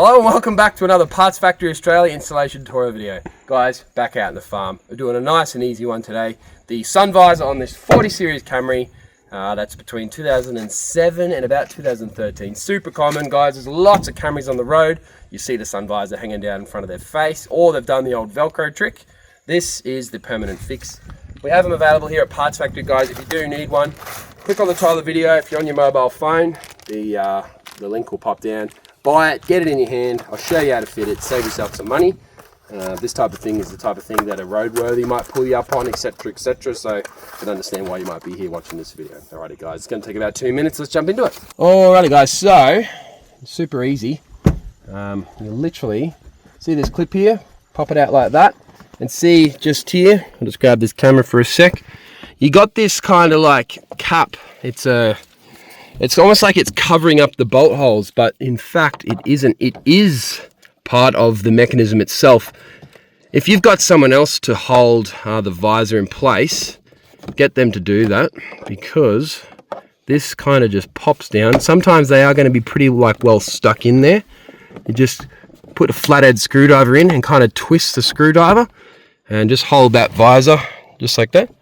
Hello and welcome back to another Parts Factory Australia installation tutorial video. Guys, back out in the farm. We're doing a nice and easy one today. The sun visor on this 40 series Camry. That's between 2007 and about 2013. Super common, guys. There's lots of Camrys on the road. You see the sun visor hanging down in front of their face, or they've done the old Velcro trick. This is the permanent fix. We have them available here at Parts Factory, guys. If you do need one, click on the title of the video. If you're on your mobile phone, the link will pop down. Buy it, get it in your hand. I'll show you how to fit it, save yourself some money. This type of thing is the type of thing that a roadworthy might pull you up on, etc, etc. So you can understand why you might be here watching this video. Alrighty guys, it's going to take about 2 minutes. Let's jump into it. Alrighty guys, so super easy. You literally see this clip here, pop it out like that, and see just here, I'll just grab this camera for a sec. You got this kind of like cap. It's almost like it's covering up the bolt holes, but in fact it isn't. It is part of the mechanism itself. If you've got someone else to hold the visor in place, get them to do that, because this kind of just pops down. Sometimes they are going to be pretty well stuck in there. You just put a flathead screwdriver in and kind of twist the screwdriver and just hold that visor just like that.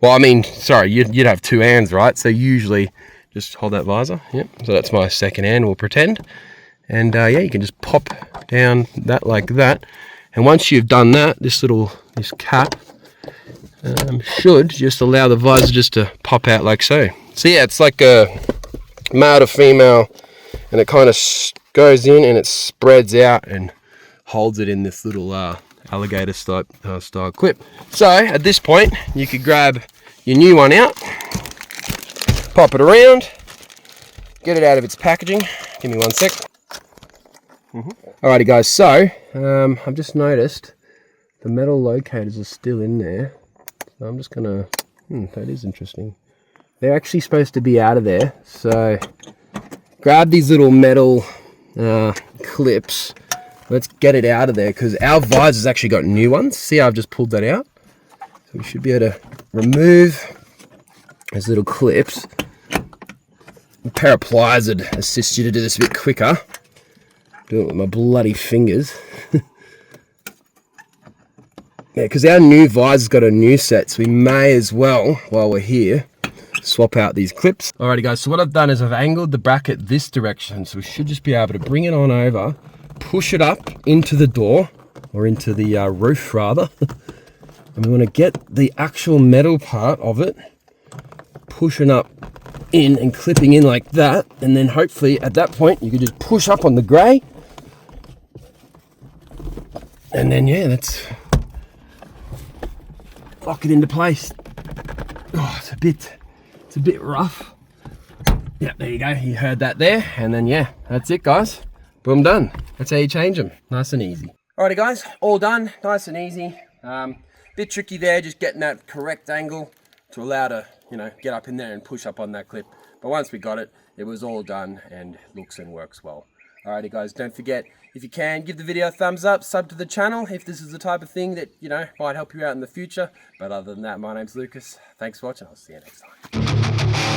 Well, I mean, sorry, you'd have two hands, right? So usually just hold that visor. Yep. So that's my second hand, we'll pretend. And yeah, you can just pop down that like that. And once you've done that, this cap should just allow the visor just to pop out like so. So yeah, it's like a male to female, and it kind of goes in and it spreads out and holds it in this little alligator style clip. So at this point, you could grab your new one out, pop it around, get it out of its packaging. Give me 1 sec. Alrighty guys, so I've just noticed the metal locators are still in there. So I'm just gonna, that is interesting. They're actually supposed to be out of there. So grab these little metal clips. Let's get it out of there, because our visor's actually got new ones. See how I've just pulled that out? So we should be able to remove those little clips. A pair of pliers would assist you to do this a bit quicker. Do it with my bloody fingers. Yeah, because our new visor's got a new set, so we may as well, while we're here, swap out these clips. Alrighty guys, so what I've done is I've angled the bracket this direction, so we should just be able to bring it on over, push it up into the door, or into the roof rather, and we want to get the actual metal part of it pushing up in and clipping in like that, and then hopefully at that point you can just push up on the grey, and then yeah, let's lock it into place. Oh, it's a bit rough. Yeah, there you go, you heard that there. And then yeah, that's it guys, boom, done. That's how you change them, nice and easy. Alrighty guys, all done, nice and easy. Bit tricky there, just getting that correct angle to allow to, get up in there and push up on that clip. But once we got it, it was all done and looks and works well. Alrighty guys, don't forget, if you can, give the video a thumbs up, sub to the channel if this is the type of thing that, might help you out in the future. But other than that, my name's Lucas. Thanks for watching, I'll see you next time.